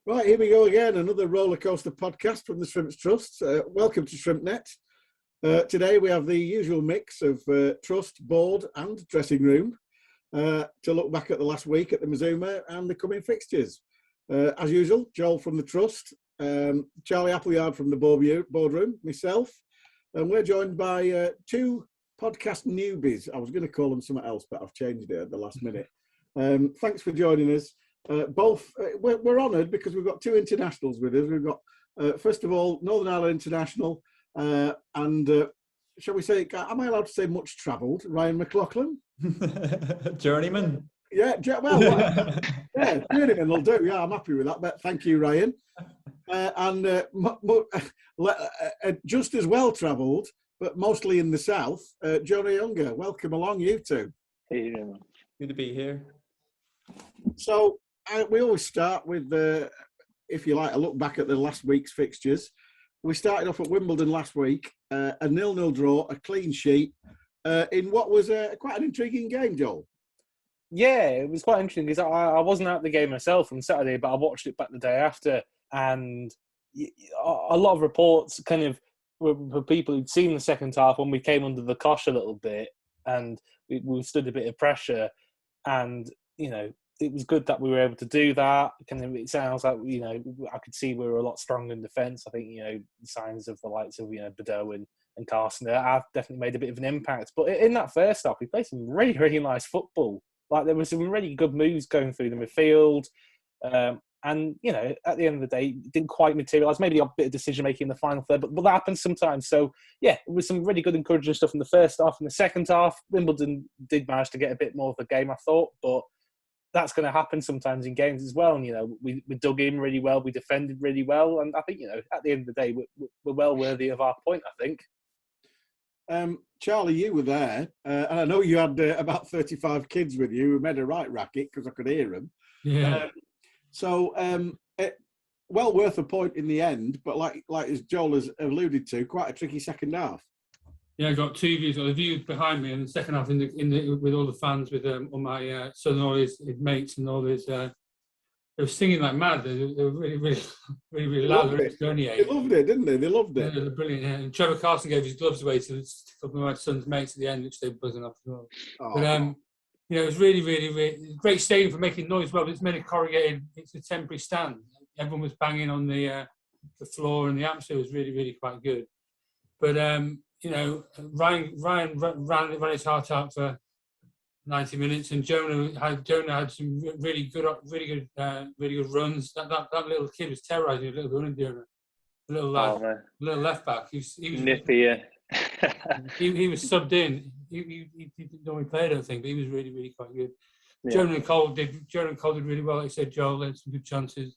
Right, here we go again. Another roller coaster podcast from the Shrimps Trust. Welcome to ShrimpsNet. Today we have the usual mix of trust, board and dressing room to look back at the last week at the Mazuma and the coming fixtures. As usual, Joel from the Trust, Charlie Appleyard from the boardroom, myself, and we're joined by two podcast newbies. I was going to call them something else, but I've changed it at the last minute. Thanks for joining us. We're honoured because we've got two internationals with us. We've got, first of all, Northern Ireland International, and shall we say, am I allowed to say much travelled, Ryan McLaughlin? Journeyman. Yeah, yeah, journeyman will do. Yeah, I'm happy with that. But thank you, Ryan. And just as well travelled, but mostly in the south, Jonah Ayunga. Welcome along, you two. Hey, Good to be here. So we always start with, if you like, a look back at the last week's fixtures. We started off at Wimbledon last week, a 0-0 draw, a clean sheet, in what was quite an intriguing game, Joel. Yeah, it was quite interesting because I wasn't at the game myself on Saturday, but I watched it back the day after, and a lot of reports kind of were people who'd seen the second half when we came under the cosh a little bit, and we stood a bit of pressure, and it was good that we were able to do that. It sounds like, I could see we were a lot stronger in defence. I think, the signs of the likes of, Bordeaux and Carson have definitely made a bit of an impact. But in that first half, we played some really, really nice football. Like, there were some really good moves going through the midfield. And, at the end of the day, it didn't quite materialise. Maybe a bit of decision-making in the final third, but that happens sometimes. So, yeah, it was some really good, encouraging stuff in the first half. In the second half, Wimbledon did manage to get a bit more of the game, I thought, but that's going to happen sometimes in games as well. And, we dug in really well, we defended really well. And I think, at the end of the day, we're well worthy of our point, I think. Charlie, you were there. And I know you had about 35 kids with you who made a right racket because I could hear them. Yeah. Well worth a point in the end, but like as Joel has alluded to, quite a tricky second half. Yeah, I got two views. Got the view behind me, and the second half in the with all the fans, with all my son and all his mates and all his. They were singing like mad. They were really loud. They loved it, didn't they? They loved it. Yeah, they were brilliant. Yeah. And Trevor Carson gave his gloves away to a couple of my son's mates at the end, which they were buzzing off as well. Oh. But it was really, really, really great stadium for making noise. Well, it's made a corrugated. It's a temporary stand. Everyone was banging on the floor, and the atmosphere was really, really quite good. But Ryan ran his heart out for 90 minutes, and Jonah had some really good runs. That little kid was terrorising a little running Jonah. A little lad, little left back. He was nippy. Yeah. he was subbed in. He didn't normally play, I don't think, but he was really, really quite good. Yeah. Jonah and Cole did really well. Like I said, Joel had some good chances.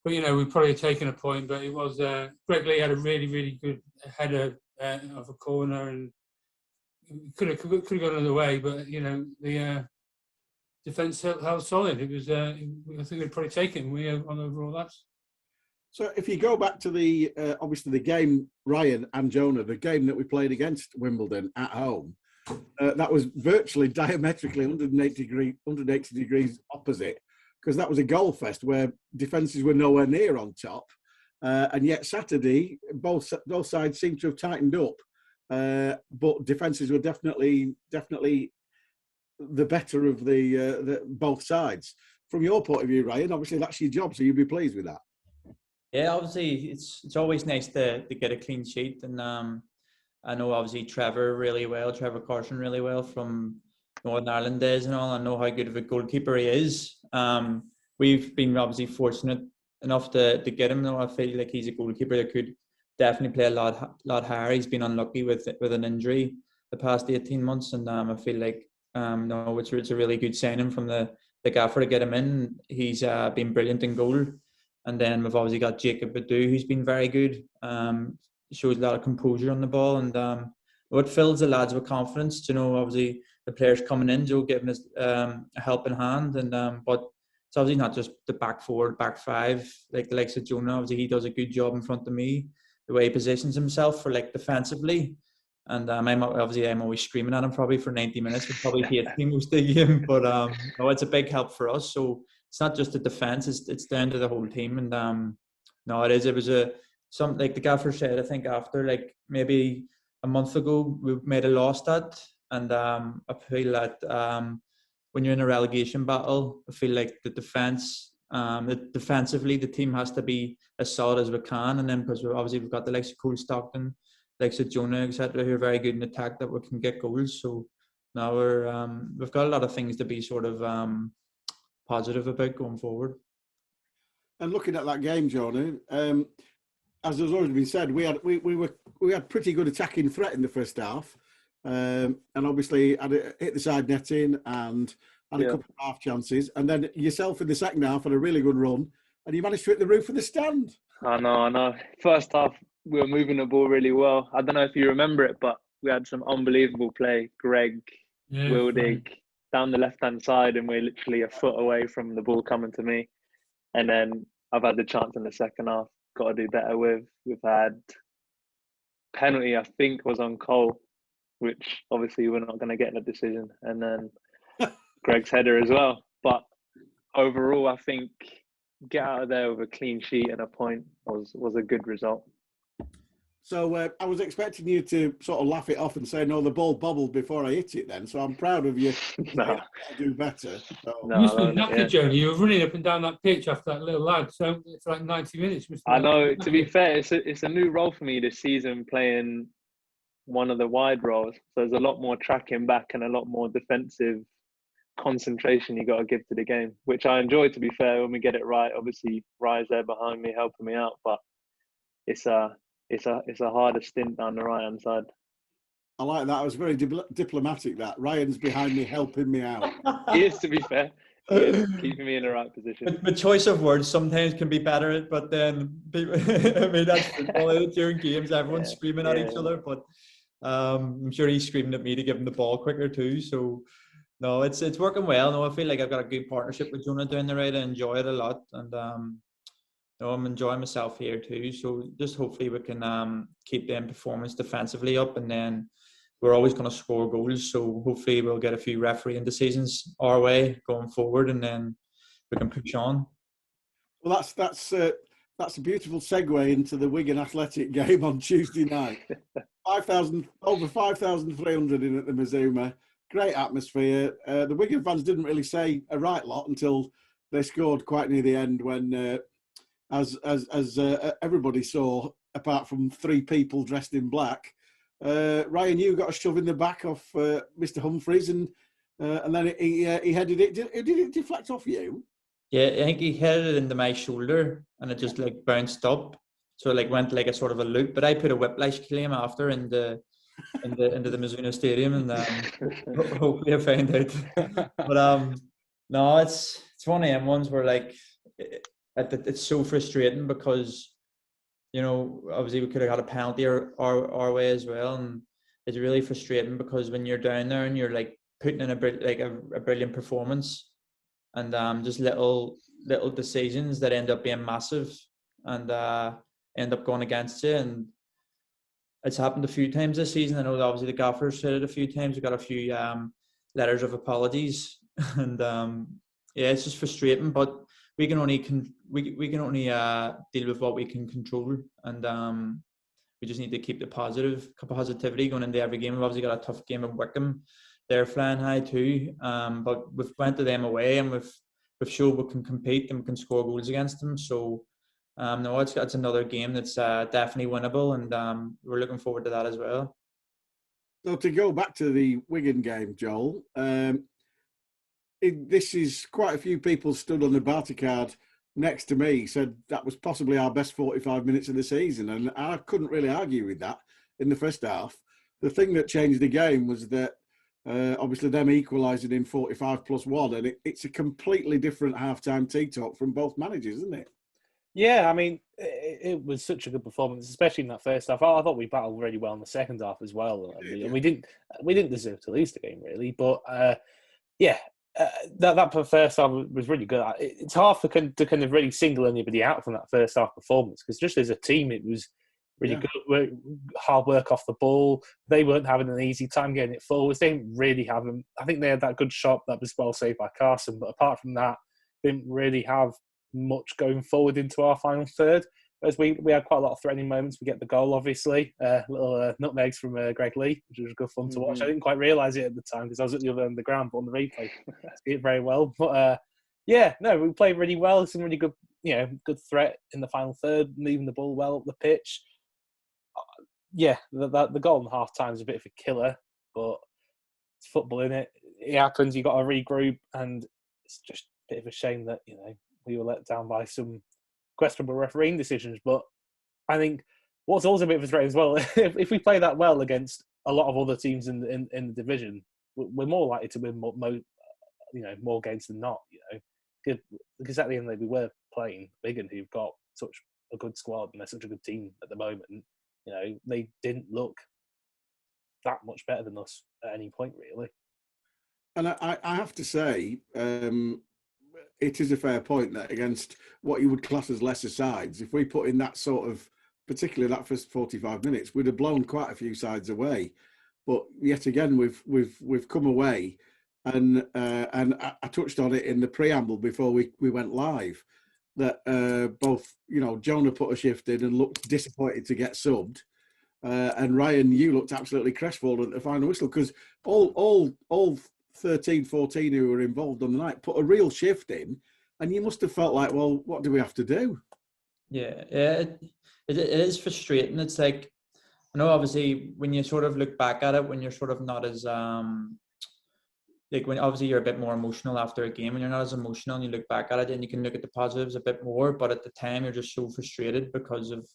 But, we probably had taken a point, but it was Greg Lee had a really, really good header of a corner, and could have gone another way, but the defence held solid. It was I think we'd probably taken on overall laps. So if you go back to the obviously the game, Ryan and Jonah, the game that we played against Wimbledon at home, that was virtually diametrically 180 degrees opposite, because that was a goal fest where defences were nowhere near on top. And yet Saturday, both sides seemed to have tightened up, but defences were definitely the better of the both sides. From your point of view, Ryan, obviously that's your job, so you'd be pleased with that. Yeah, obviously it's always nice to get a clean sheet, and I know obviously Trevor Carson really well from Northern Ireland days and all. I know how good of a goalkeeper he is. We've been obviously fortunate enough to get him. Though I feel like he's a goalkeeper that could definitely play a lot higher. He's been unlucky with an injury the past 18 months, and I feel like it's a really good signing from the gaffer to get him in. He's been brilliant in goal. And then we've obviously got Jacob Badu, who's been very good. Shows a lot of composure on the ball, and it fills the lads with confidence. Obviously the players coming in, Joe giving us a helping hand, and but it's obviously not just the back four, back five, like the likes of Jonah. Obviously he does a good job in front of me, the way he positions himself for defensively. And I'm always screaming at him probably for 90 minutes. He'd probably hate me most of the game, but it's a big help for us. So it's not just the defense; it's down to the whole team. And no, it is. It was something like the gaffer said. I think after like maybe a month ago, we made a loss that, and I feel that when you're in a relegation battle, I feel like the defense, defensively, the team has to be as solid as we can, and then because we've got the likes of Cole Stockton, likes of Jonah, etc., who are very good in attack that we can get goals. So now we've got a lot of things to be sort of positive about going forward. And looking at that game, Jonah, as has already been said, we had pretty good attacking threat in the first half, and obviously had hit the side netting and had a couple of half chances, and then yourself in the second half had a really good run, and you managed to hit the roof of the stand. I know. First half, we were moving the ball really well. I don't know if you remember it, but we had some unbelievable play. Greg, Wildig, down the left-hand side, and we're literally a foot away from the ball coming to me. And then I've had the chance in the second half, got to do better with. We've had penalty, I think, was on Cole, which obviously we're not going to get in a decision. And then Greg's header as well. But overall, I think get out of there with a clean sheet and a point was a good result. So I was expecting you to sort of laugh it off and say, no, the ball bobbled before I hit it then. So I'm proud of you. No. Do better. So. You must have been knackered, Jonah. You were running up and down that pitch after that little lad. So it's like 90 minutes. I know. To be fair, it's a new role for me this season, playing one of the wide roles. So there's a lot more tracking back and a lot more defensive concentration you got to give to the game, which I enjoy, to be fair, when we get it right. Obviously, Rye's there behind me, helping me out. But it's a harder stint down the right-hand side. I like that. I was very diplomatic, that. Ryan's behind me, helping me out. He is, to be fair. He is, keeping me in the right position. The choice of words sometimes can be better, but then people, I mean, that's football. During games, everyone's screaming at each other, but I'm sure he's screaming at me to give him the ball quicker too. So, no, it's working well. No, I feel like I've got a good partnership with Jonah down the right. I enjoy it a lot, and no, I'm enjoying myself here too. So just hopefully we can keep the performance defensively up, and then we're always going to score goals. So hopefully we'll get a few refereeing decisions our way going forward, and then we can push on. Well, that's a beautiful segue into the Wigan Athletic game on Tuesday night. Over 5,300 in at the Mazuma. Great atmosphere. The Wigan fans didn't really say a right lot until they scored quite near the end, when, as everybody saw, apart from three people dressed in black, Ryan, you got a shove in the back of Mr. Humphreys, and then he headed it. Did it deflect off you? Yeah, I think he headed it into my shoulder, and it just like bounced up. So it like went like a sort of a loop. But I put a whiplash claim after into the Mizuno Stadium, and hopefully I found out. But no, it's one of them ones where like it's so frustrating, because you know, obviously we could have had a penalty our way as well, and it's really frustrating because when you're down there and you're like putting in a brilliant performance, and just little decisions that end up being massive and end up going against you. And it's happened a few times this season. I know that obviously the gaffers said it a few times. We got a few letters of apologies, and yeah, it's just frustrating. But we can only deal with what we can control, and we just need to keep the positivity going into every game. We've obviously got a tough game at Morecambe. They're flying high too, but we've went to them away, and we've showed we can compete and we can score goals against them. So no, it's another game that's definitely winnable, and we're looking forward to that as well. So to go back to the Wigan game, Joel, this is quite a few people stood on the Barty card next to me said that was possibly our best 45 minutes of the season, and I couldn't really argue with that in the first half. The thing that changed the game was that obviously them equalising in 45+1, and it's a completely different half-time tee-talk from both managers, isn't it? Yeah, I mean, it was such a good performance, especially in that first half. I thought we battled really well in the second half as well. And we didn't deserve to lose the game, really. But yeah, that first half was really good. It's hard to kind of really single anybody out from that first half performance, because just as a team, it was really good. Hard work off the ball. They weren't having an easy time getting it forwards. They didn't really have them. I think they had that good shot that was well saved by Carson, but apart from that, didn't really have much going forward into our final third. As we had quite a lot of threatening moments. We get the goal, obviously, little nutmegs from Greg Lee, which was good fun to watch. I didn't quite realise it at the time because I was at the other end of the ground, but on the replay, see it very well. But we played really well. Some really good, good threat in the final third, moving the ball well up the pitch. The goal in half time is a bit of a killer, but it's football, innit? It happens. You got to regroup, and it's just a bit of a shame that we were let down by some questionable refereeing decisions. But I think what's also a bit of a threat as well, if we play that well against a lot of other teams in the division, we're more likely to win more games than not. Because at the end of the day, we were playing Wigan, who've got such a good squad and they're such a good team at the moment. They didn't look that much better than us at any point, really. And I have to say, it is a fair point that against what you would class as lesser sides, if we put in that sort of, particularly that first 45 minutes, we'd have blown quite a few sides away. But yet again, we've come away, and I touched on it in the preamble before we went live, that both Jonah put a shift in and looked disappointed to get subbed, and Ryan, you looked absolutely crestfallen at the final whistle, because all 13, 14 who were involved on the night put a real shift in, and you must have felt like, well, what do we have to do? Yeah, it is frustrating. It's like, I know obviously when you sort of look back at it, when you're sort of not as when obviously you're a bit more emotional after a game, and you're not as emotional, and you look back at it and you can look at the positives a bit more, but at the time you're just so frustrated because of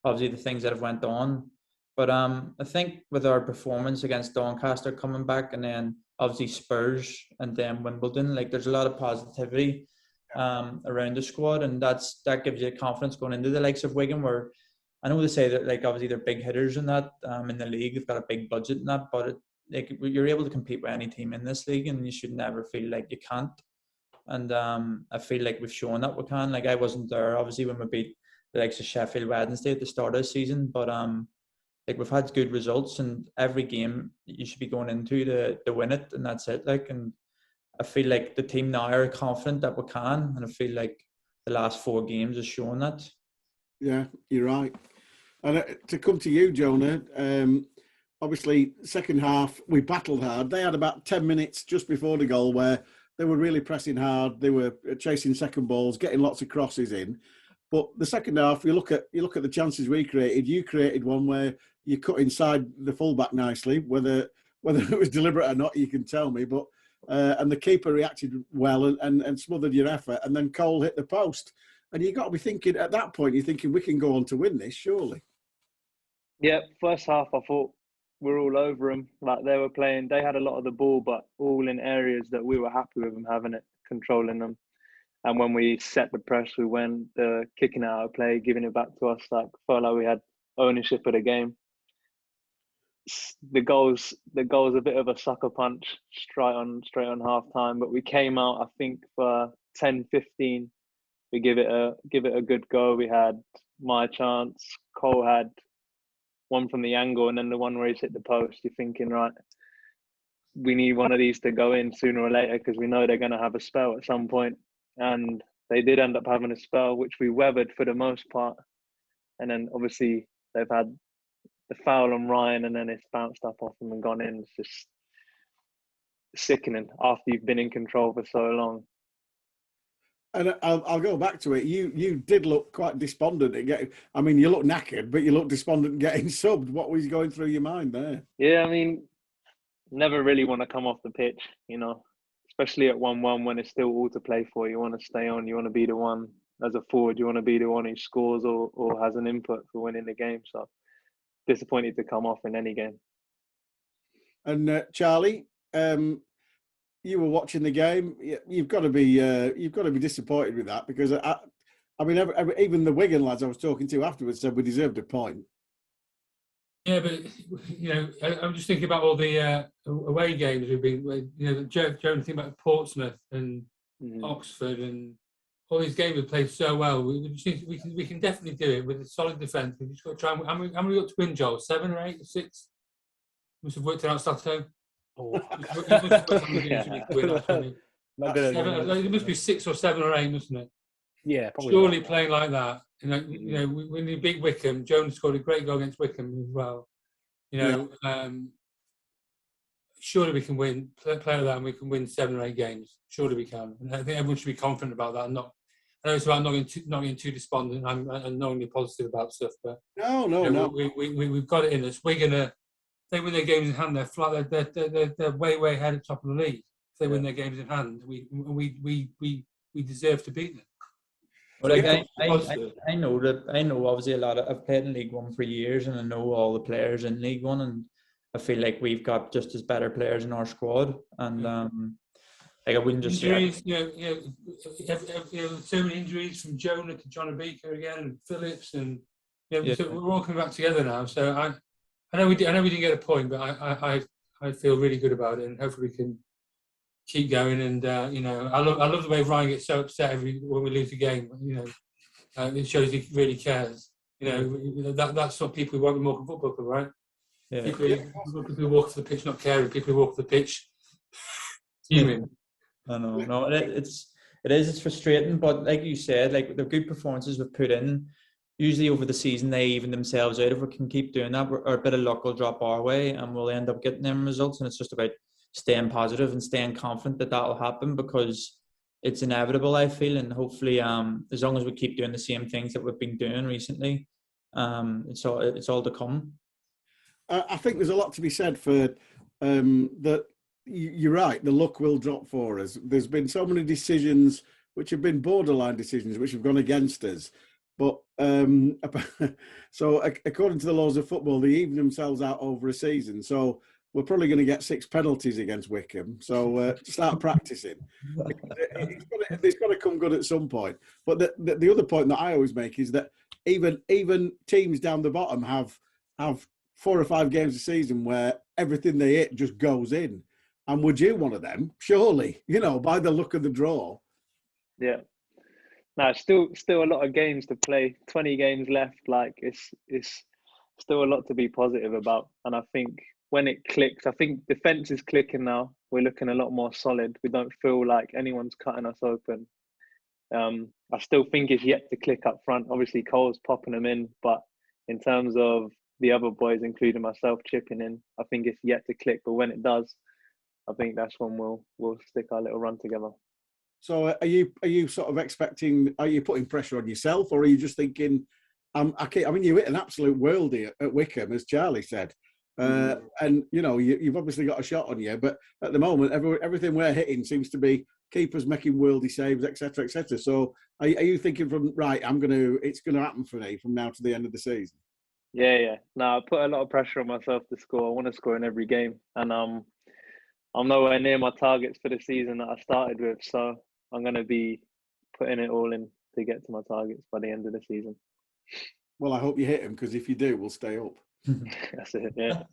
obviously the things that have went on. But I think with our performance against Doncaster coming back, and then obviously Spurs and then Wimbledon, there's a lot of positivity around the squad, and that gives you confidence going into the likes of Wigan, where I know they say that obviously they're big hitters in that in the league, they've got a big budget in that, but you're able to compete with any team in this league, and you should never feel like you can't. And I feel like we've shown that we can. I wasn't there obviously when we beat the likes of Sheffield Wednesday at the start of the season, but we've had good results, and every game you should be going into to win it, and that's it. And I feel like the team now are confident that we can, and I feel like the last 4 games has shown that. Yeah, you're right. And to come to you, Jonah, obviously second half we battled hard. They had about 10 minutes just before the goal where they were really pressing hard. They were chasing second balls, getting lots of crosses in. But the second half, you look at the chances we created. You created one where you cut inside the fullback nicely. Whether it was deliberate or not, you can tell me. But and the keeper reacted well and smothered your effort. And then Cole hit the post. And you got to be thinking at that point, you're thinking we can go on to win this, surely. Yeah, first half I thought we're all over them. They were playing, they had a lot of the ball, but all in areas that we were happy with them having it, controlling them. And when we set the press, we went kicking out of play, giving it back to us. Felt like we had ownership of the game. The goal's a bit of a sucker punch straight on half time, but we came out, I think, for 10-15. We give it a good go. We had my chance. Cole had one from the angle, and then the one where he's hit the post. You're thinking, right, we need one of these to go in sooner or later, because we know they're going to have a spell at some point. And they did end up having a spell, which we weathered for the most part. And then obviously they've had the foul on Ryan, and then it's bounced up off him and gone in. It's just sickening after you've been in control for so long. And I'll go back to it. You did look quite despondent at getting. I mean, you look knackered, but you look despondent getting subbed. What was going through your mind there? Yeah, I mean, never really want to come off the pitch, especially at 1-1 when it's still all to play for. You want to stay on. You want to be the one as a forward. You want to be the one who scores or has an input for winning the game. So disappointed to come off in any game. And Charlie, you were watching the game. You've got to be disappointed with that, because I mean, even the Wigan lads I was talking to afterwards said we deserved a point. Yeah, but I'm just thinking about all the away games we've been. Joe, think about Portsmouth and Oxford and all these games we played so well. We can definitely do it with a solid defence. We've just got to try. How many got to win, Joel? 7 or 8 or 6? Must have worked it out Saturday. Not good at It must be 6 or 7 or 8, mustn't it? Yeah, probably. Surely playing like that, when you beat Wycombe, Jonah scored a great goal against Wycombe as well. Surely we can win, play like that, and we can win 7 or 8 games. Surely we can. And I think everyone should be confident about that. I know it's about not getting too despondent and not only positive about stuff, but no. We've got it in us. We're gonna. They win their games in hand. They're flat. They're way ahead at top of the league. If they win their games in hand, we deserve to beat them. But I know obviously I've played in League One for years, and I know all the players in League One, and I feel like we've got just as better players in our squad, and I wouldn't just injuries. So many injuries from Jonah to Jonah Baker again, and Phillips, and so we're all coming back together now. So I know we didn't get a point, but I feel really good about it, and hopefully we can keep going. And I love the way Ryan gets so upset when we lose a game. It shows he really cares. That's what people who want the Morecambe Football Club, right? Yeah. People who walk to the pitch not caring, people who walk to the pitch fuming. I know. No, it's frustrating, but like you said, like the good performances we've put in, usually over the season they even themselves out. If we can keep doing that, or a bit of luck will drop our way, and we'll end up getting them results. And it's just about staying positive and staying confident that will happen, because it's inevitable, I feel. And hopefully, as long as we keep doing the same things that we've been doing recently, it's all to come. I think there's a lot to be said for that. You're right, the luck will drop for us. There's been so many decisions which have been borderline decisions which have gone against us. But so according to the laws of football, they even themselves out over a season. So we're probably going to get 6 penalties against Wycombe. So start practicing. It's got to come good at some point. But the other point that I always make is that even teams down the bottom have 4 or 5 games a season where everything they hit just goes in. And would you one of them? Surely, by the look of the draw. Yeah. No, still a lot of games to play. 20 games left. Like it's still a lot to be positive about. And I think when it clicks, I think defense is clicking now. We're looking a lot more solid. We don't feel like anyone's cutting us open. I still think it's yet to click up front. Obviously, Cole's popping them in, but in terms of the other boys, including myself, chipping in, I think it's yet to click. But when it does, I think that's when we'll stick our little run together. So are you sort of expecting? Are you putting pressure on yourself, or are you just thinking? I mean, you hit an absolute worldie at Wycombe, as Charlie said, and you've obviously got a shot on you. But at the moment, everything we're hitting seems to be keepers making worldie saves, etc., etc. So are you thinking it's going to happen for me from now to the end of the season? Yeah. No, I put a lot of pressure on myself to score. I want to score in every game, and I'm nowhere near my targets for the season that I started with. So I'm going to be putting it all in to get to my targets by the end of the season. Well, I hope you hit them, because if you do, we'll stay up. That's it. Yeah.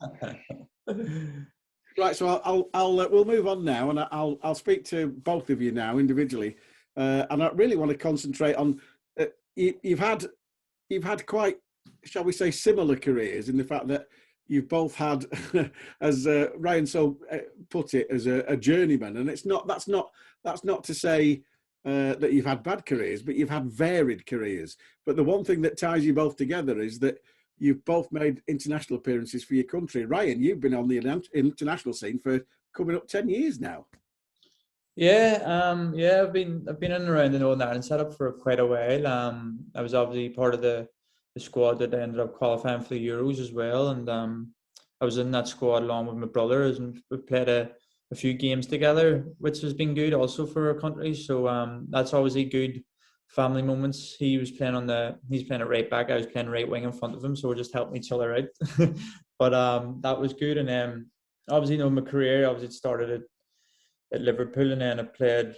Right. So we'll move on now, and I'll speak to both of you now individually, and I really want to concentrate on you've had quite, shall we say, similar careers in the fact that you've both had, as Ryan so put it, as a journeyman, and that's not to say that you've had bad careers, but you've had varied careers. But the one thing that ties you both together is that you've both made international appearances for your country. Ryan, you've been on the international scene for coming up 10 years now. Yeah, I've been in and around the Northern Ireland setup for quite a while. I was obviously part of the squad that ended up qualifying for the Euros as well, and I was in that squad along with my brothers, and we played a few games together, which has been good also for our country. So that's always a good family moments. He's playing at right back, I was playing right wing in front of him, so we're just helping each other out. But that was good. And obviously, my career obviously started at Liverpool, and then I played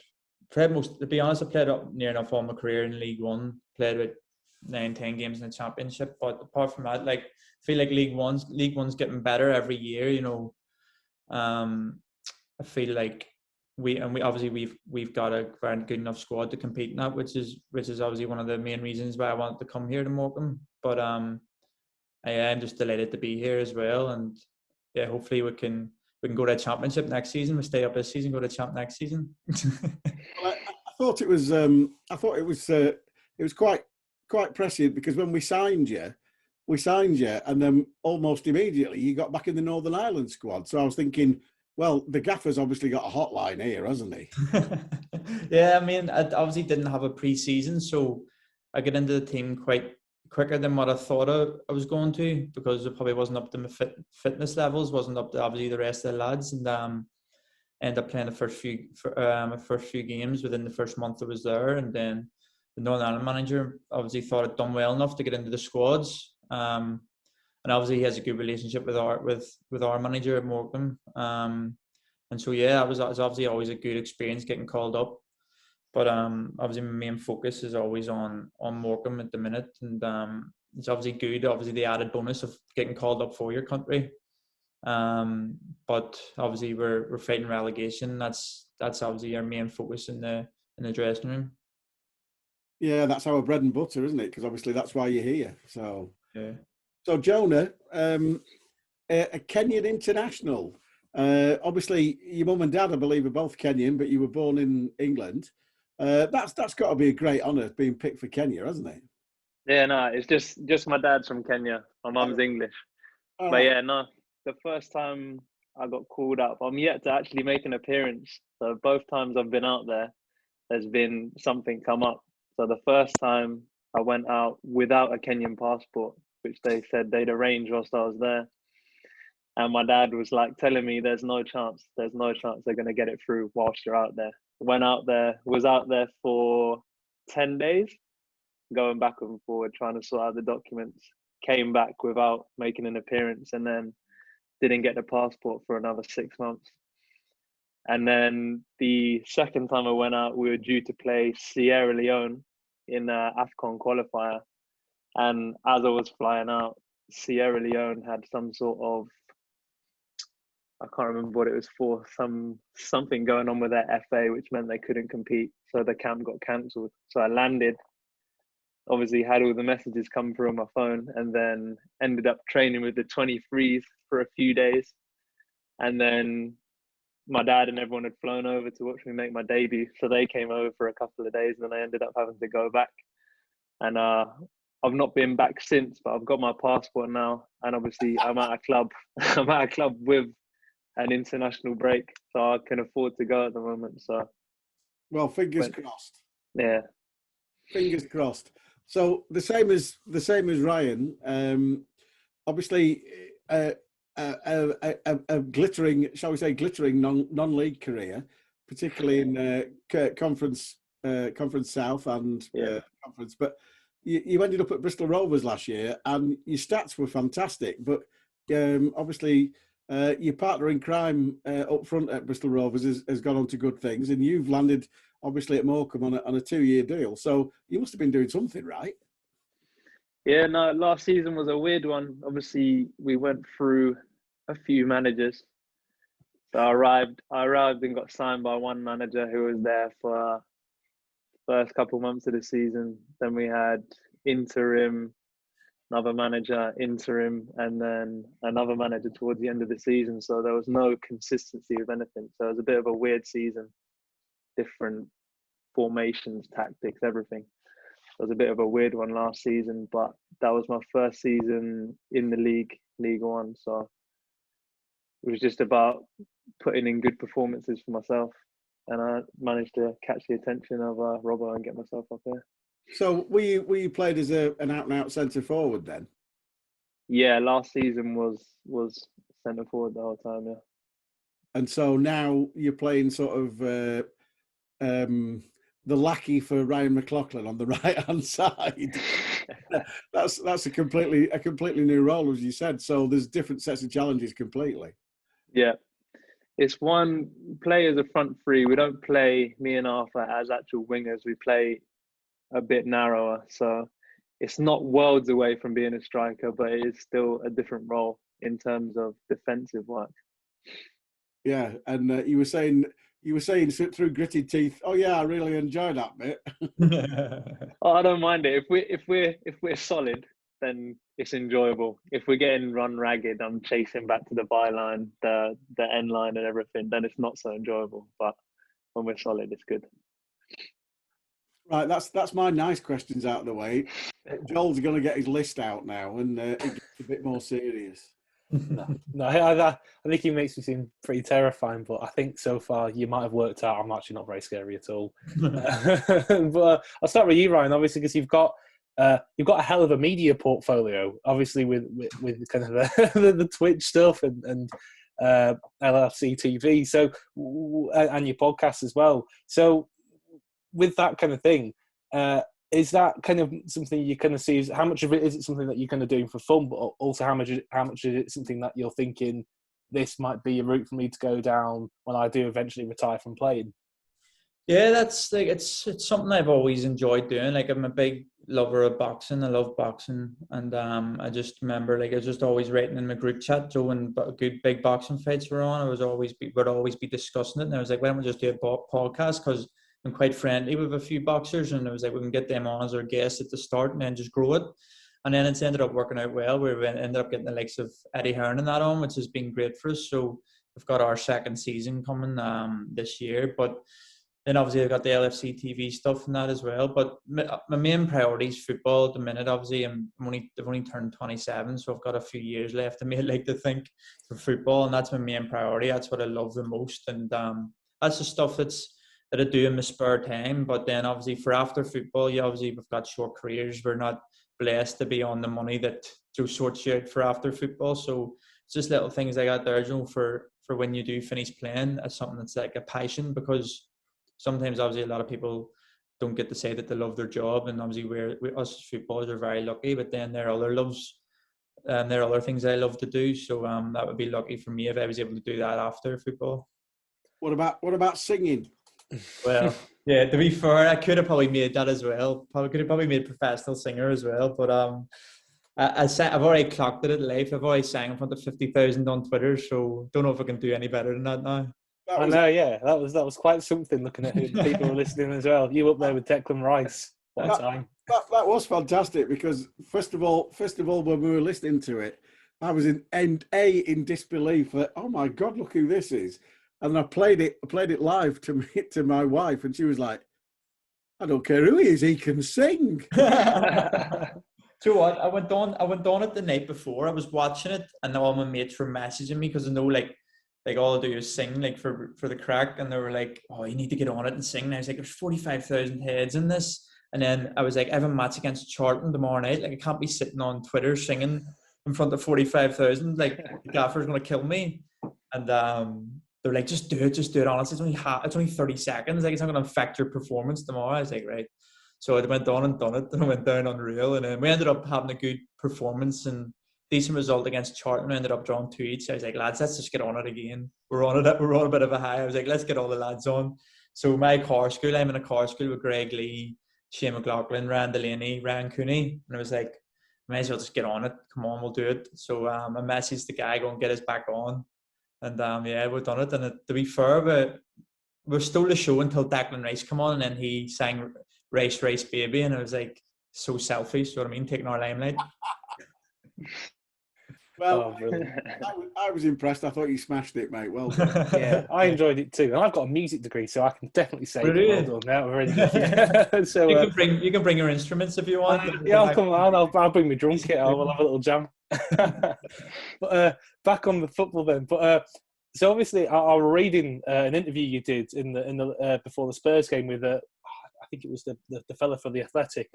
most, to be honest, I played up near enough all my career in League One, played about 9-10 games in the Championship. But apart from that, I feel like League One's getting better every year. I feel like we've got a very good enough squad to compete in that, which is obviously one of the main reasons why I wanted to come here to Morecambe. But I am just delighted to be here as well, and yeah, hopefully we can we can go to a championship next season. We stay up this season, go to champ next season. Well, I thought it was. It was quite prescient, because when we signed you, and then almost immediately you got back in the Northern Ireland squad. So I was thinking, well, the gaffer's obviously got a hotline here, hasn't he? Yeah, I mean, I obviously didn't have a pre-season, so I got into the team quite quicker than what I thought I was going to, because it probably wasn't up to my fitness levels, wasn't up to obviously the rest of the lads, and ended up playing the first few games within the first month I was there, and then the Northern Ireland manager obviously thought I'd done well enough to get into the squads, and obviously he has a good relationship with our manager at Morecambe, and so yeah, it was obviously always a good experience getting called up. But obviously my main focus is always on Morecambe at the minute, and it's obviously good. Obviously the added bonus of getting called up for your country, but obviously we're fighting relegation. That's obviously our main focus in the dressing room. Yeah, that's our bread and butter, isn't it? Because obviously that's why you're here. So yeah. So Jonah, a Kenyan international. Obviously your mum and dad, I believe, are both Kenyan, but you were born in England. That's got to be a great honour being picked for Kenya, hasn't it? Yeah, no, it's just my dad's from Kenya. My mum's English. But yeah, no, the first time I got called up, I'm yet to actually make an appearance. So both times I've been out there, there's been something come up. So the first time I went out without a Kenyan passport, which they said they'd arrange whilst I was there. And my dad was like telling me there's no chance they're going to get it through whilst you're out there. Went out there, was out there for 10 days, going back and forward, trying to sort out the documents. Came back without making an appearance, and then didn't get the passport for another 6 months. And then the second time I went out, we were due to play Sierra Leone in AFCON qualifier. And as I was flying out, Sierra Leone had some sort of, I can't remember what it was for, something going on with their FA, which meant they couldn't compete. So the camp got cancelled. So I landed, obviously had all the messages come through on my phone, and then ended up training with the 23s for a few days. And then my dad and everyone had flown over to watch me make my debut. So they came over for a couple of days, and then I ended up having to go back. And I've not been back since, but I've got my passport now. And obviously I'm at a club. I'm at a club with an international break, so I can afford to go at the moment. So, well, fingers crossed. Yeah, fingers crossed. So the same as Ryan. Obviously, a glittering, shall we say, non-league career, particularly in Conference South and Conference. But you ended up at Bristol Rovers last year, and your stats were fantastic. But obviously, your partner in crime up front at Bristol Rovers has gone on to good things, and you've landed obviously at Morecambe on a 2-year deal. So you must have been doing something right. Yeah, no, last season was a weird one. Obviously, we went through a few managers. So I arrived and got signed by one manager who was there for the first couple of months of the season. Then we had interim, another manager, interim, and then another manager towards the end of the season. So there was no consistency of anything. So it was a bit of a weird season, different formations, tactics, everything. It was a bit of a weird one last season, but that was my first season in the League One. So it was just about putting in good performances for myself. And I managed to catch the attention of Robbo and get myself up there. So were you played as an out-and-out centre forward then? Yeah, last season was centre forward the whole time, yeah. And so now you're playing sort of the lackey for Ryan McLaughlin on the right-hand side. That's a completely new role, as you said. So there's different sets of challenges completely. Yeah. It's one play as a front three. We don't play, me and Arthur, as actual wingers. We play a bit narrower. So it's not worlds away from being a striker, but it is still a different role in terms of defensive work. Yeah, and you were saying through gritted teeth, oh yeah, I really enjoy that bit. Oh, I don't mind it. If we're solid, then it's enjoyable. If we're getting run ragged, I'm chasing back to the byline, the end line, and everything. Then it's not so enjoyable. But when we're solid, it's good. Right, that's my nice questions out of the way. Joel's going to get his list out now, and it gets a bit more serious. No, I think he makes me seem pretty terrifying, but I think so far you might have worked out I'm actually not very scary at all. But I'll start with you, Ryan, obviously, because you've got a hell of a media portfolio, obviously with kind of the Twitch stuff and LFC TV, so and your podcast as well. So with that kind of thing, is that kind of something you kind of see? How much of it is it something that you're kind of doing for fun, but also how much is it something that you're thinking this might be a route for me to go down when I do eventually retire from playing? Yeah, that's like it's something I've always enjoyed doing. Like I'm a big lover of boxing. I love boxing, and I just remember like I was just always writing in my group chat. So when good big boxing fights were on, would always be discussing it. And I was like, why don't we just do a podcast? Because I'm quite friendly with a few boxers, and I was like, we can get them on as our guests at the start and then just grow it. And then it's ended up working out well. We ended up getting the likes of Eddie Hearn and that on, which has been great for us. So we've got our second season coming this year. But then obviously I've got the LFC TV stuff and that as well. But my main priority is football at the minute. Obviously, I've only turned 27, so I've got a few years left of me, I like to think, for football. And that's my main priority. That's what I love the most. And that's the stuff that I do in my spare time. But then obviously for after football, we've got short careers. We're not blessed to be on the money that Joe sorts you out for after football. So it's just little things I got there, Joe, for when you do finish playing as something that's like a passion, because sometimes obviously a lot of people don't get to say that they love their job, and obviously we us footballers are very lucky, but then there are other loves and there are other things I love to do. So that would be lucky for me if I was able to do that after football. What about singing? Well, yeah, to be fair, I could have probably made that as well. Could have probably made professional singer as well. But I've already clocked it at life. I've already sang in front of 50,000 on Twitter, so don't know if I can do any better than that now. I know, yeah, that was quite something. Looking at who people were listening as well. You up there with Declan Rice? What a time! That was fantastic, because first of all, when we were listening to it, I was in disbelief that, oh my God, look who this is. And I played it live to my wife, and she was like, I don't care who he is, he can sing. So what? I went on it the night before. I was watching it, and all my mates were messaging me because I know like all I do is sing like for the crack, and they were like, oh, you need to get on it and sing. And I was like, there's 45,000 heads in this. And then I was like, I have a match against Charlton tomorrow night. Like, I can't be sitting on Twitter singing in front of 45,000. Like, the gaffer's going to kill me. And they're like, just do it. Honestly, it's only 30 seconds. Like, it's not going to affect your performance tomorrow. I was like, right. So I went on and done it, and I went down unreal. And then we ended up having a good performance and decent result against Charlton. We ended up drawing 2 each. So I was like, lads, let's just get on it again. We're on a bit of a high. I was like, let's get all the lads on. So I'm in a car school with Greg Lee, Shane McLaughlin, Ryan Delaney, Ryan Cooney. And I was like, may as well just get on it. Come on, we'll do it. So I messaged the guy, go and get us back on. And we've done it. And to be fair, we stole the show until Declan Rice come on, and then he sang Rice Baby. And I was like, so selfish, you know what I mean? Taking our limelight. Well, I was impressed. I thought you smashed it, mate. Well done. Yeah, I enjoyed it too. And I've got a music degree, so I can definitely say well done now. Really good. So you can bring your instruments if you want. I'll come on. I'll bring my drum kit. We'll have a little jam. But back on the football then. But so obviously, I was reading an interview you did in the before the Spurs game with I think it was the fella for the Athletic.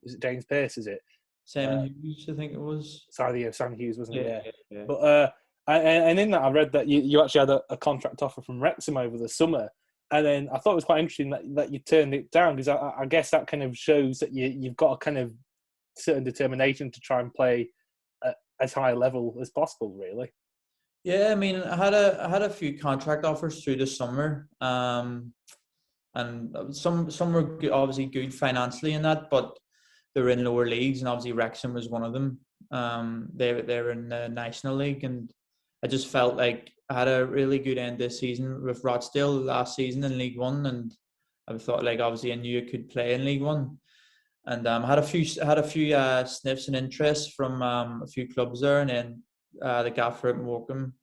Is it James Pearce? Is it? Simon Hughes, I think it was. Sorry, yeah, Simon Hughes, wasn't it? Yeah. But and in that, I read that you actually had a contract offer from Wrexham over the summer, and then I thought it was quite interesting that you turned it down, because I guess that kind of shows that you've got a kind of certain determination to try and play at as high a level as possible, really. Yeah, I mean, I had a few contract offers through the summer, and some were obviously good financially in that, but they were in lower leagues, and obviously Wrexham was one of them. They were in the National League, and I just felt like I had a really good end this season with Rochdale last season in League One, and I thought, like, obviously I knew I could play in League One. and had a few sniffs and interest from a few clubs there, and then the gaffer at Morecambe,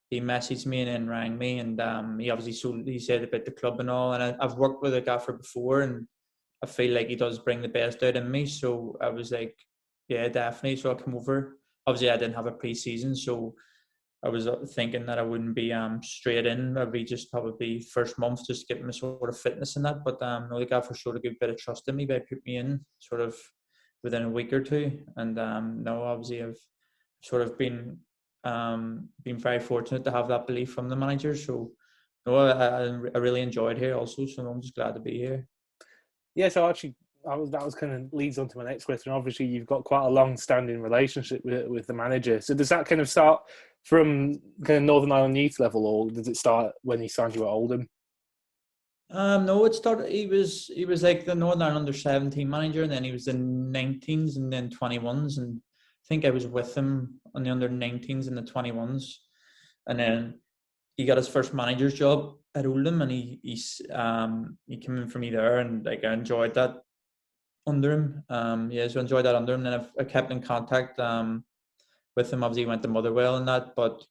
he messaged me and then rang me, and he said about the club and all, and I've worked with a gaffer before, and I feel like he does bring the best out in me, so I was like, yeah, definitely. So I come over. Obviously, I didn't have a pre-season, so I was thinking that I wouldn't be straight in. I'd be just probably first month, just getting my sort of fitness in that. But no, the gaffer showed a good bit of trust in me by putting me in sort of within a week or two. And no, obviously I've sort of been very fortunate to have that belief from the manager. So no, I really enjoyed here also. So I'm just glad to be here. Yeah, so actually, that was kind of leads on to my next question. Obviously, you've got quite a long-standing relationship with the manager. So does that kind of start from kind of Northern Ireland youth level, or does it start when he signed you at Oldham? No, it started. He was like the Northern Ireland under-17 manager, and then he was the 19s and then 21s, and I think I was with him on the under-19s and the 21s, and then he got his first manager's job at Oldham, and he came in for me there, and like I enjoyed that under him. So I enjoyed that under him. And then I kept in contact with him. Obviously, he went to Motherwell and that, but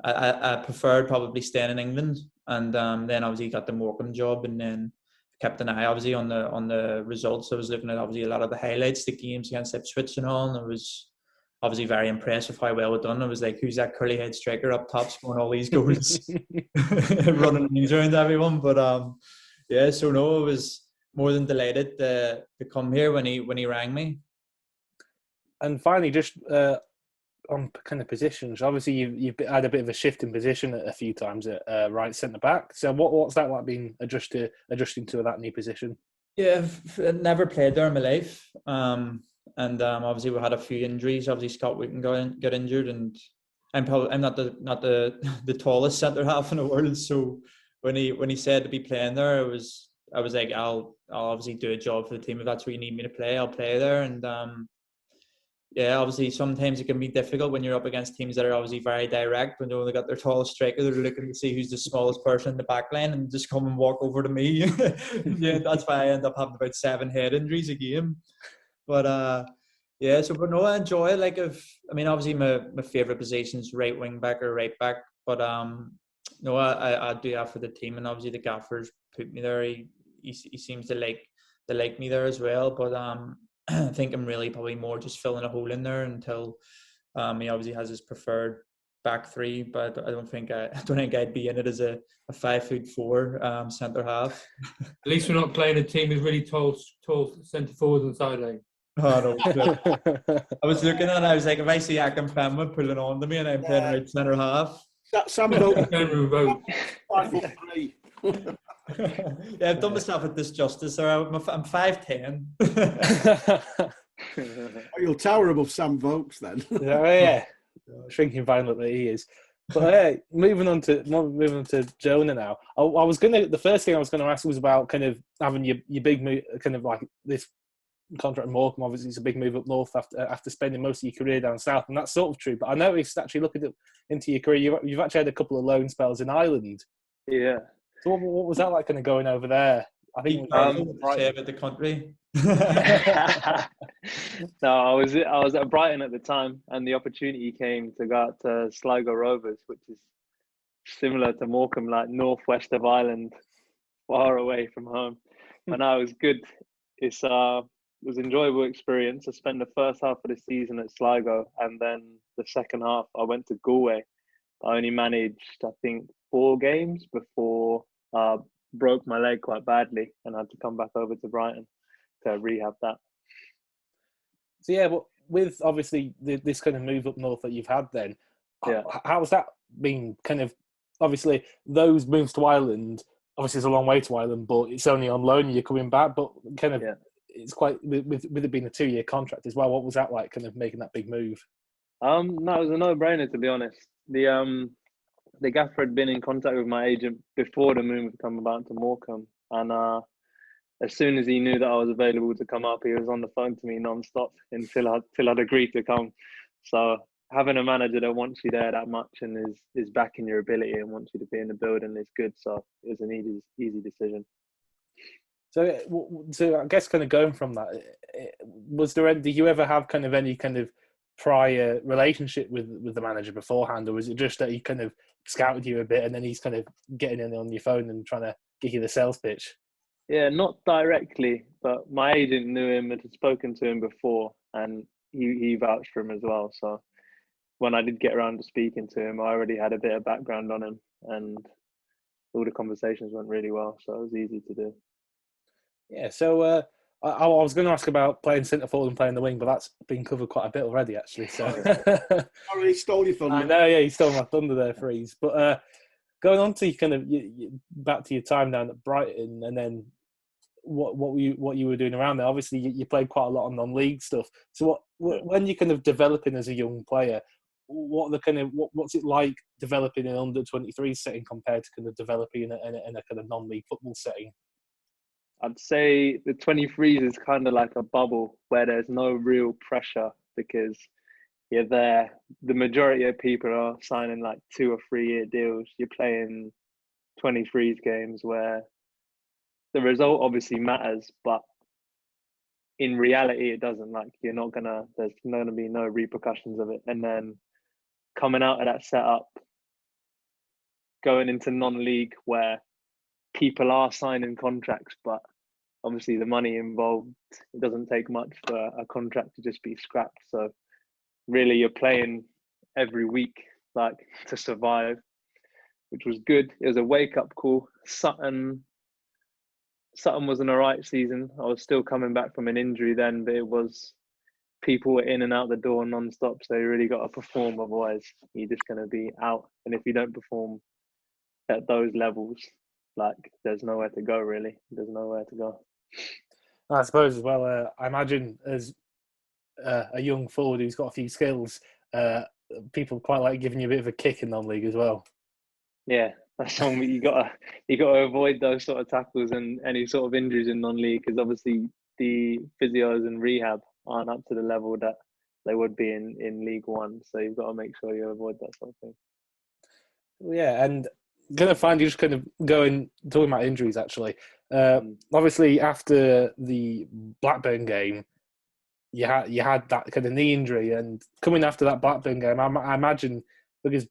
I preferred probably staying in England. And then obviously got the Morecambe job, and then kept an eye obviously on the results. I was looking at obviously a lot of the highlights, the games against Ipswich and all, and I was obviously very impressed with how well it done. I was like, who's that curly head striker up top scoring all these goals, running things around everyone? But so no, I was more than delighted to come here when he rang me. And finally, just on kind of positions, obviously you've had a bit of a shift in position a few times at right centre back. So what's that like being adjusting to that new position? Yeah, I've never played there in my life. And obviously we had a few injuries. Obviously Scott Wheaton got injured, and I'm not the tallest centre half in the world. So when he said to be playing there, I was like, I'll obviously do a job for the team. If that's where you need me to play, I'll play there. And obviously sometimes it can be difficult when you're up against teams that are obviously very direct. When they got their tallest striker, they're looking to see who's the smallest person in the back line and just come and walk over to me. Yeah, that's why I end up having about 7 head injuries a game. But but no, I enjoy it. Like obviously my favourite position is right wing back or right back. But no, I do that for the team, and obviously the gaffers put me there. He seems to like me there as well. But I think I'm really probably more just filling a hole in there until he obviously has his preferred back three. But I don't think I'd be in it as a 5'4" centre half. At least we're not playing a team with really tall centre forwards on the sideline. Oh, no. I was looking at it, I was like, if I see Akim Fenwa pulling on to me and I'm playing right centre half. Sam Vogt. 5'3". Yeah, I've done myself a disjustice there. I'm 5'10". Oh, you'll tower above Sam Vokes then. Oh yeah, shrinking violently he is. But moving on to Jonah now. The first thing I was gonna ask was about kind of having your big move, kind of like this contract in Morecambe. Obviously, it's a big move up north after spending most of your career down south, and that's sort of true. But I noticed actually looking into your career, you've actually had a couple of loan spells in Ireland. Yeah. So what was that like, kind of going over there? I think say about the country. No, I was at Brighton at the time, and the opportunity came to go out to Sligo Rovers, which is similar to Morecambe, like northwest of Ireland, far away from home. And that was good. It was an enjoyable experience. I spent the first half of the season at Sligo, and then the second half I went to Galway. I only managed, I think, 4 games before I broke my leg quite badly and had to come back over to Brighton to rehab that. So yeah, but with obviously this kind of move up north that you've had, then how's that been? Kind of obviously those moves to Ireland. Obviously, it's a long way to Ireland, but it's only on loan. You're coming back, but kind of it's quite with it being a 2-year contract as well. What was that like, kind of making that big move? No, it was a no-brainer, to be honest. The gaffer had been in contact with my agent before the move had come about to Morecambe, and as soon as he knew that I was available to come up, he was on the phone to me non-stop until I'd agreed to come. So having a manager that wants you there that much and is backing your ability and wants you to be in the building is good. So it was an easy decision. So I guess kind of going from that, did you ever have kind of any kind of prior relationship with the manager beforehand, or was it just that he kind of scouted you a bit and then he's kind of getting in on your phone and trying to give you the sales pitch? Yeah, not directly, but my agent knew him and had spoken to him before, and he vouched for him as well. So when I did get around to speaking to him, I already had a bit of background on him, and all the conversations went really well. So it was easy to do. Yeah, so I was going to ask about playing centre forward and playing the wing, but that's been covered quite a bit already, actually. So I really stole your thunder. I know, yeah, you stole my thunder there, Freeze. But going on to kind of back to your time down at Brighton, and then what you were doing around there. Obviously, you played quite a lot on non-league stuff. So when you're kind of developing as a young player, what's it like developing in an under-23 setting compared to kind of developing in a kind of non-league football setting? I'd say the 23s is kind of like a bubble where there's no real pressure because you're there. The majority of people are signing like 2 or 3 year deals. You're playing 23s games where the result obviously matters, but in reality it doesn't. Like there's not gonna be no repercussions of it. And then coming out of that setup, going into non-league where people are signing contracts, but obviously the money involved, it doesn't take much for a contract to just be scrapped. So really you're playing every week like to survive, which was good. It was a wake-up call. Sutton was an alright season. I was still coming back from an injury then, but it was people were in and out the door non-stop, so you really got to perform, otherwise you're just going to be out. And if you don't perform at those levels, like there's nowhere to go, really. There's nowhere to go. I suppose as well, I imagine as a young forward who's got a few skills, people quite like giving you a bit of a kick in non-league as well. Yeah, that's something you got to avoid those sort of tackles and any sort of injuries in non-league, because obviously the physios and rehab aren't up to the level that they would be in League One. So you've got to make sure you avoid that sort of thing. Yeah, and going to find you just kind of talking about injuries actually. Obviously, after the Blackburn game, you had that kind of knee injury, and coming after that Blackburn game, I imagine because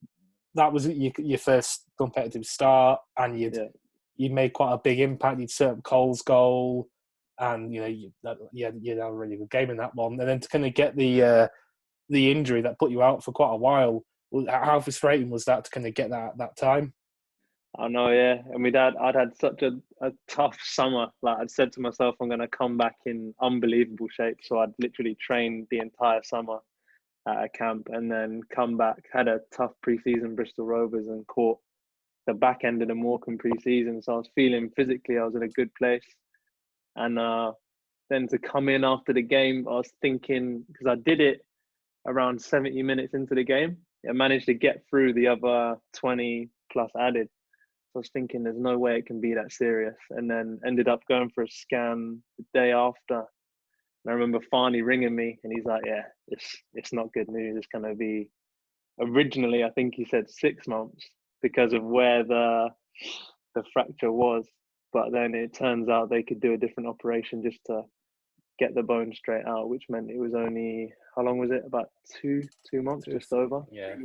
that was your first competitive start, and you made quite a big impact. You'd set up Cole's goal, and you had a really good game in that one. And then to kind of get the injury that put you out for quite a while, how frustrating was that to kind of get that time? I know, yeah. And I'd had such a tough summer. Like I'd said to myself, I'm going to come back in unbelievable shape. So I'd literally trained the entire summer at a camp and then come back, had a tough pre-season Bristol Rovers and caught the back end of the Morecambe pre-season. So I was feeling physically, I was in a good place. And then to come in after the game, I was thinking, because I did it around 70 minutes into the game, I managed to get through the other 20 plus added. I was thinking there's no way it can be that serious, and then ended up going for a scan the day after. And I remember Farney ringing me and he's like, yeah, it's not good news. It's going to be, originally I think he said 6 months because of where the fracture was, but then it turns out they could do a different operation just to get the bone straight out, which meant it was only, how long was it? About two months, just over. Yeah.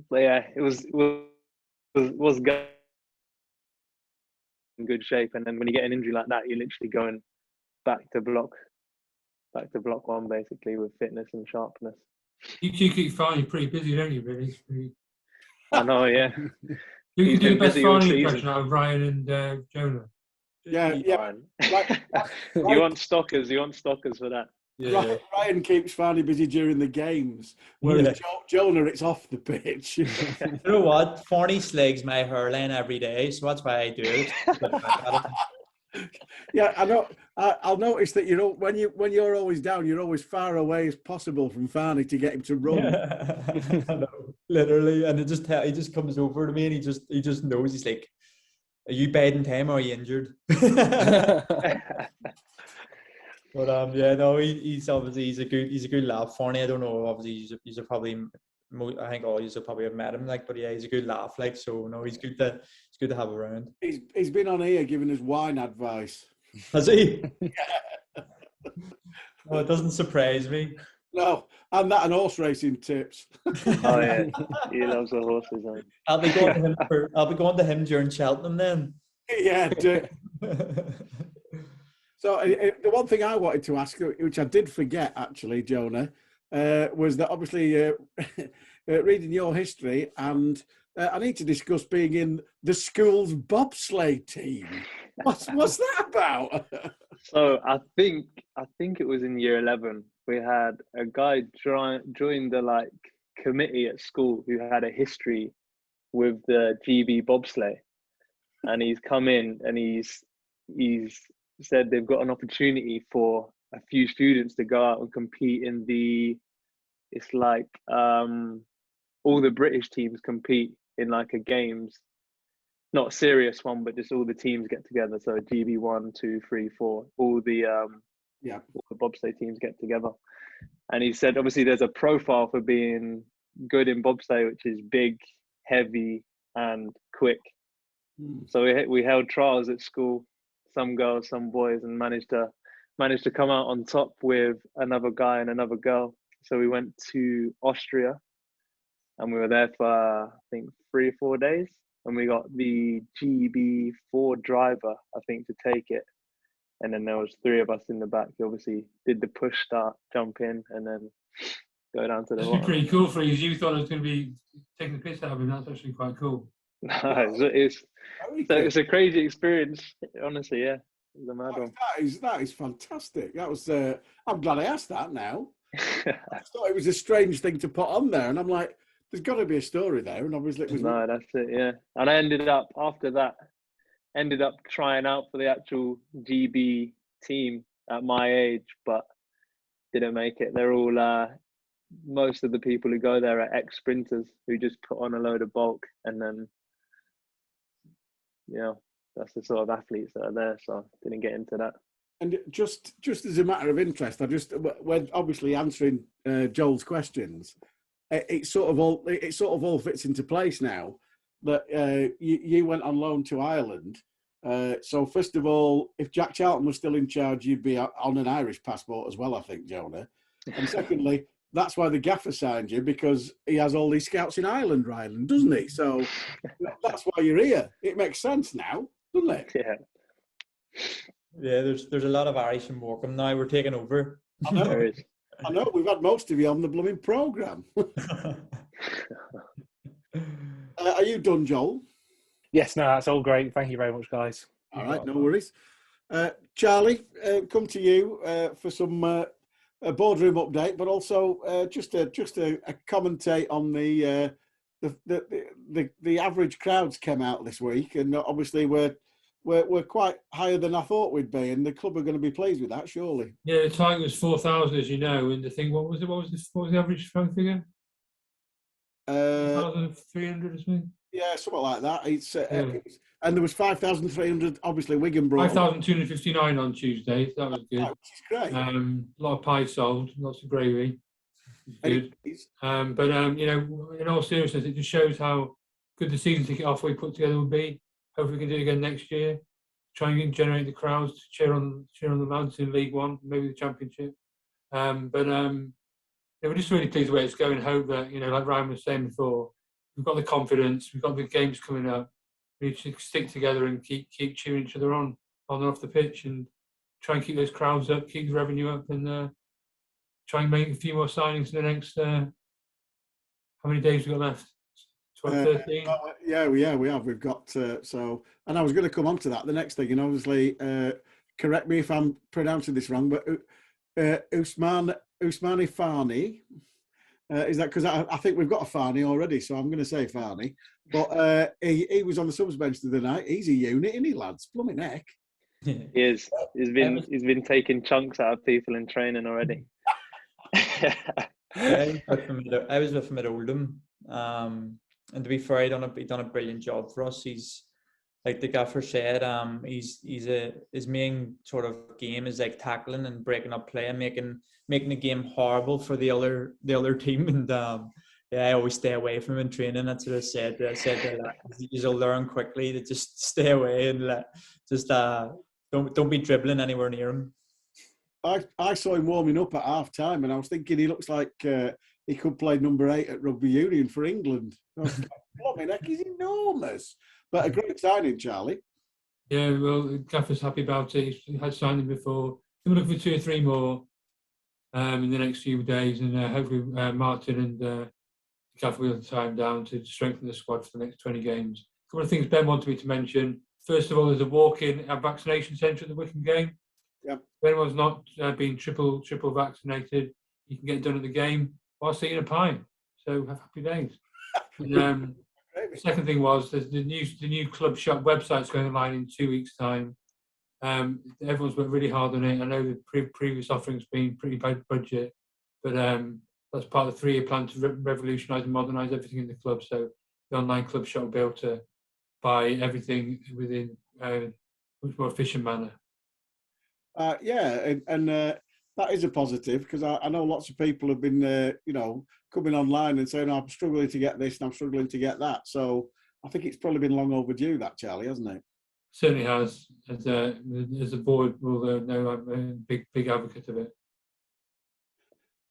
But yeah, it was good, in good shape. And then when you get an injury like that, you're literally going back to block one basically with fitness and sharpness. You keep Farney pretty busy, don't you, really? I know, yeah. Who can do the best Farney impression out of Ryan and Jonah? Yeah. You want stalkers for that. Yeah. Ryan keeps Farney busy during the games, whereas Jonah, it's off the pitch. You know what? Farney slags my hairline every day, so that's why I do it. Yeah, I know. I'll notice that when you're always down, you're always far away as possible from Farney to get him to run. Yeah. I know, literally, and he just comes over to me and he just knows. He's like, "Are you biding time or are you injured?" But he's obviously he's a good laugh. Farney, I don't know. Obviously, he's probably, I think all you probably have met him. Like, but yeah, he's a good laugh. Like, so no, he's good good to have around. He's been on here giving us wine advice. Has he? Oh, it doesn't surprise me. No, and horse racing tips. Oh yeah, he loves the horses. I'll be going to him I'll be going to him during Cheltenham then. Yeah. So the one thing I wanted to ask, which I did forget actually, Jonah, was that obviously reading your history, and I need to discuss being in the school's bobsleigh team. What's that about? So I think it was in year 11. We had a guy join the committee at school who had a history with the GB bobsleigh, and he's come in and he's said they've got an opportunity for a few students to go out and compete in all the British teams compete in a games, not a serious one, but just all the teams get together. So GB 1, 2, 3, 4, all the bobsleigh teams get together. And he said, obviously, there's a profile for being good in bobsleigh, which is big, heavy, and quick. So we held trials at school, some girls, some boys, and managed to come out on top with another guy and another girl. So we went to Austria, and we were there for I think 3 or 4 days. And we got the GB4 driver, I think, to take it. And then there was 3 of us in the back. He obviously did the push start, jump in, and then go down to the bottom. That's pretty cool for you. You thought it was going to be taking the piss out of him. That's actually quite cool. It's a crazy experience, honestly. Yeah, it was a mad one. That is fantastic. That was. I'm glad I asked that now. I thought it was a strange thing to put on there, and I'm like, there's got to be a story there, and obviously it was. No, that's it. Yeah, and I ended up trying out for the actual GB team at my age, but didn't make it. They're all most of the people who go there are ex-sprinters who just put on a load of bulk, and then that's the sort of athletes that are there. So I didn't get into that. And just as a matter of interest, when obviously answering Joel's questions, it sort of all fits into place now that you went on loan to Ireland. So first of all, if Jack Charlton was still in charge, you'd be on an Irish passport as well, I think, Jonah. And secondly, that's why the gaffer signed you, because he has all these scouts in Ireland, Ryland, doesn't he? So that's why you're here. It makes sense now, doesn't it? Yeah. Yeah, there's a lot of Irish in Morecambe now. We're taking over. I know. There is. I know. We've had most of you on the blooming programme. Are you done, Joel? Yes, no, that's all great. Thank you very much, guys. All right, no worries. Charlie, come to you for some a boardroom update, but also just a commentate on the average crowds came out this week, and obviously we're quite higher than I thought we'd be, and the club are going to be pleased with that, surely. Yeah, the target was 4,000, as you know, and the thing, what was the average crowd figure? 4,300 or something. Yeah, something like that. And there was 5,300. Obviously, Wigan brought 5,259 on Tuesday. So that was good. Which is great. A lot of pie sold, lots of gravy. Good. But in all seriousness, it just shows how good the season ticket offer we put together will be. Hopefully, we can do it again next year. Try and generate the crowds to cheer on the Mountain in League One, maybe the Championship. We're just really pleased the way it's going. Hope that like Ryan was saying before, we've got the confidence. We've got the games coming up. We need to stick together and keep cheering each other on and off the pitch, and try and keep those crowds up, keep the revenue up, and try and make a few more signings in the next. How many days we got left? 12, 13? Yeah, we have. We've got so, and I was going to come on to that. The next thing, and obviously, correct me if I'm pronouncing this wrong, but Usmani Fani. Is that because I think we've got a Farney already, so I'm going to say Farney. But he was on the subs bench the other night. He's a unit, isn't he, lads? Blooming heck. He is. He's been taking chunks out of people in training already. I was with him at Oldham, and to be fair, he done a brilliant job for us. He's like the gaffer said. His main sort of game is like tackling and breaking up play and making the game horrible for the other team. And yeah, I always stay away from him in training. That's what I said. You'll learn quickly to just stay away and don't be dribbling anywhere near him. I saw him warming up at half time, and I was thinking he looks like he could play number 8 at rugby union for England. I was like, he's enormous, but a great signing, Charlie. Yeah, well, Gaffer's happy about it. He had signed him before. We're looking for 2 or 3 more in the next few days, and hopefully Martin and Gaffer will have time down to strengthen the squad for the next 20 games. A couple of things Ben wanted me to mention. First of all, there's a walk-in vaccination centre at the Morecambe game. Yep. If anyone's not been triple vaccinated, you can get it done at the game whilst eating a pie. So happy days. And, the second thing was there's the new club shop website's going online in 2 weeks' time. Everyone's worked really hard on it. I know the previous offering's been pretty bad budget, but that's part of the 3-year plan to revolutionise and modernise everything in the club. So the online club shop will be able to buy everything within a much more efficient manner. That is a positive, because I know lots of people have been, coming online and saying, I'm struggling to get this and I'm struggling to get that. So I think it's probably been long overdue, that, Charlie, hasn't it? Certainly has. As a board, we'll know I'm a big advocate of it.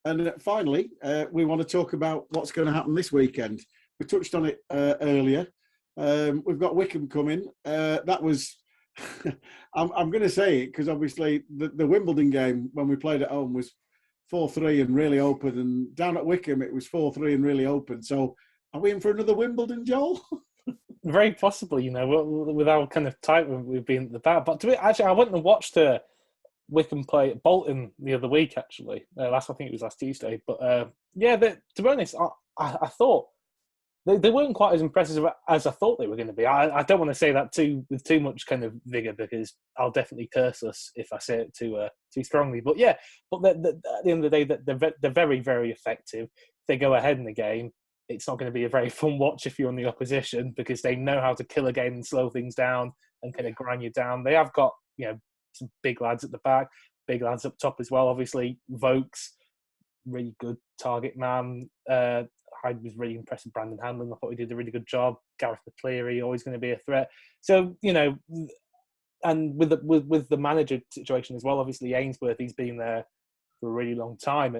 And finally, we want to talk about what's going to happen this weekend. We touched on it earlier. We've got Wycombe coming. That was... I'm going to say it because obviously the Wimbledon game when we played at home was 4-3 and really open, and down at Wycombe it was 4-3 and really open. So are we in for another Wimbledon, Joel? Very possibly, with how kind of tight we've been at the back. But I went and watched Wycombe play at Bolton the other week, actually. I think it was last Tuesday. But to be honest, I thought they weren't quite as impressive as I thought they were going to be. I don't want to say that with too much kind of vigour, because I'll definitely curse us if I say it too strongly. But yeah, at the end of the day, they're very, very effective. If they go ahead in the game, it's not going to be a very fun watch if you're on the opposition, because they know how to kill a game and slow things down and kind of grind you down. They have got some big lads at the back, big lads up top as well. Obviously, Vokes, really good target man. I was really impressed with Brandon Hanlon. I thought he did a really good job. Gareth McCleary, always going to be a threat. So, and with the manager situation as well, obviously Ainsworth, he's been there for a really long time.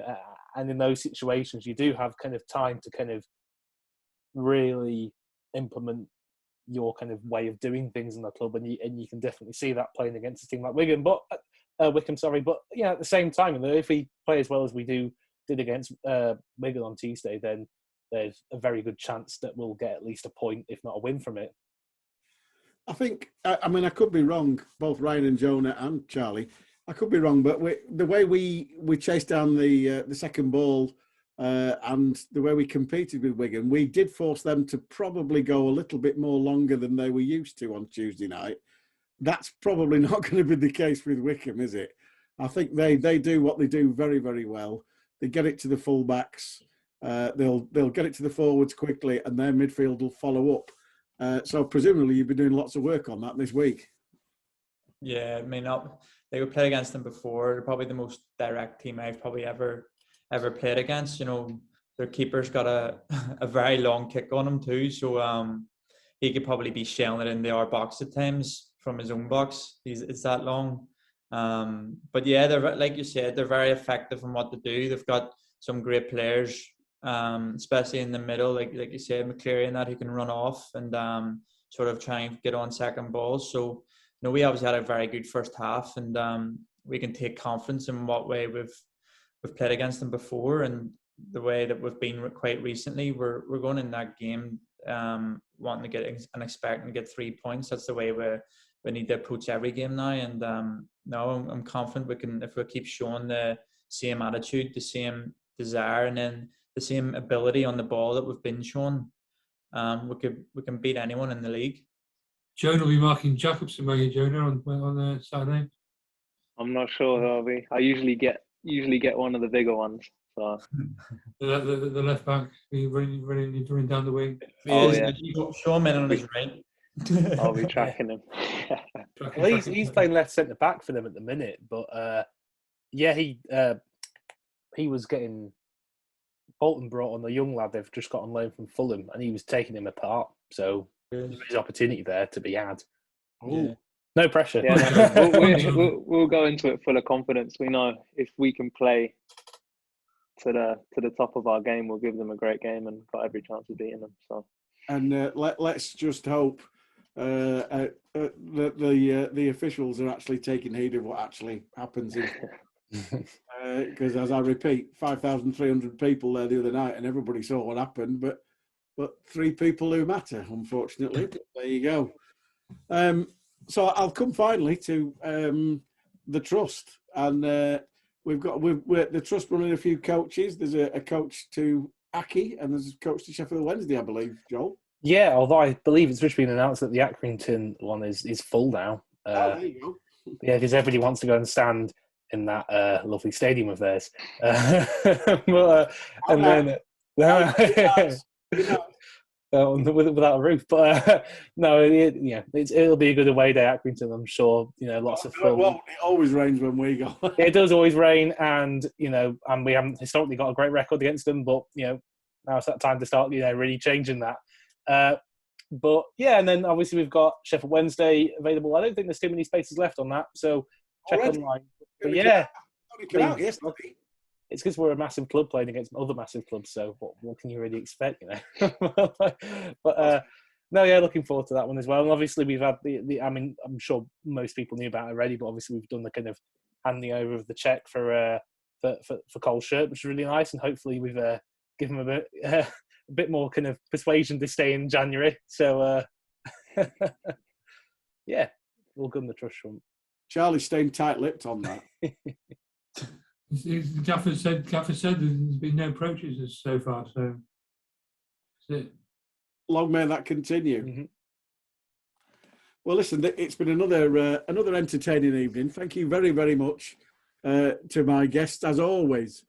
And in those situations, you do have kind of time to kind of really implement your kind of way of doing things in the club. And you can definitely see that playing against a team like Wycombe. But at the same time, if we play as well as we did against Wigan on Tuesday, then there's a very good chance that we'll get at least a point, if not a win, from it. I think, I could be wrong, both Ryan and Jonah and Charlie. I could be wrong, but the way we chased down the second ball and the way we competed with Wigan, we did force them to probably go a little bit more longer than they were used to on Tuesday night. That's probably not going to be the case with Wycombe, is it? I think they do what they do very, very well. They get it to the fullbacks. They'll get it to the forwards quickly, and their midfield will follow up. So presumably you've been doing lots of work on that this week. Yeah, they would play against them before. They're probably the most direct team I've probably ever played against. Their keeper's got a very long kick on him too, so he could probably be shelling it into our box at times from his own box. It's that long. But yeah, they're, like you said, they're very effective in what they do. They've got some great players, especially in the middle, like you said, McCleary and that, who can run off and sort of try and get on second balls. So we obviously had a very good first half, and we can take confidence in what way we've played against them before, and the way that we've been quite recently. We're going in that game wanting to get and expecting to get 3 points. That's the way we need to approach every game now. And I'm confident we can, if we keep showing the same attitude, the same desire, and then the same ability on the ball that we've been showing, we can beat anyone in the league. Jonah will be marking Jacobson, will you, Jonah, on Saturday? I'm not sure who I'll be. I usually get one of the bigger ones. So the left back running down the wing. Yeah. Show him in on his right. I'll be tracking him. Well, he's playing left centre back for them at the minute, but he was getting Bolton brought on the young lad they've just got on loan from Fulham, and he was taking him apart. So there's opportunity there to be had. Oh. No pressure. Yeah, we'll go into it full of confidence. We know if we can play to the top of our game, we'll give them a great game and got every chance of beating them. So, and let's just hope that the officials are actually taking heed of what actually happens. Because as I repeat, 5,300 people there the other night, and everybody saw what happened. But 3 people who matter, unfortunately. But there you go. So I'll come finally to the trust, and we're the trust running a few coaches. There's a coach to Aki, and there's a coach to Sheffield Wednesday, I believe, Joel. Yeah, although I believe it's just been announced that the Accrington one is full now. There you go. Yeah, because everybody wants to go and stand in that lovely stadium of theirs. But, and then without a roof, but no, it'll be a good away day, Accrington. I'm sure. Lots of fun. Well, it always rains when we go. It does always rain, and and we haven't historically got a great record against them. But now it's that time to start, really changing that. But yeah, and then obviously we've got Sheffield Wednesday available. I don't think there's too many spaces left on that, so check online. But yeah, it's because we're a massive club playing against other massive clubs. So what can you really expect, But no, yeah, looking forward to that one as well. And obviously we've had I'm sure most people knew about it already, but obviously we've done the kind of handing over of the cheque for Cole's shirt, which is really nice, and hopefully we've given him a bit more kind of persuasion to stay in January. So yeah, all good on the trust front. Charlie's staying tight-lipped on that. Gaffer said there's been no approaches so far, so that's it. Long may that continue. Mm-hmm. Well, listen, it's been another entertaining evening. Thank you very, very much to my guests, as always,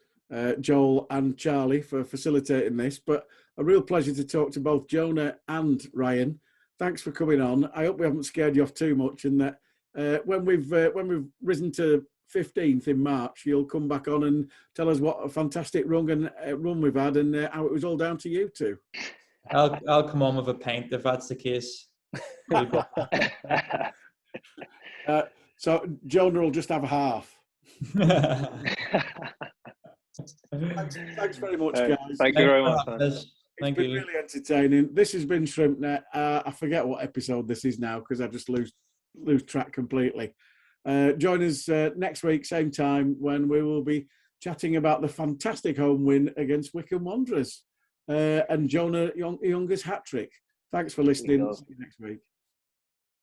Joel and Charlie, for facilitating this. But a real pleasure to talk to both Jonah and Ryan. Thanks for coming on. I hope we haven't scared you off too much, and that when we've risen to 15th in March, you'll come back on and tell us what a fantastic run we've had, and how it was all down to you two. I'll come on with a pint if that's the case. So Jonah will just have a half. Thanks very much, guys. Thank you very much. It's been really entertaining. This has been ShrimpsNet. I forget what episode this is now because I just lose track completely. Join us next week, same time, when we will be chatting about the fantastic home win against Wycombe Wanderers and Jonah Ayunga's hat-trick. Thanks for listening. See you next week.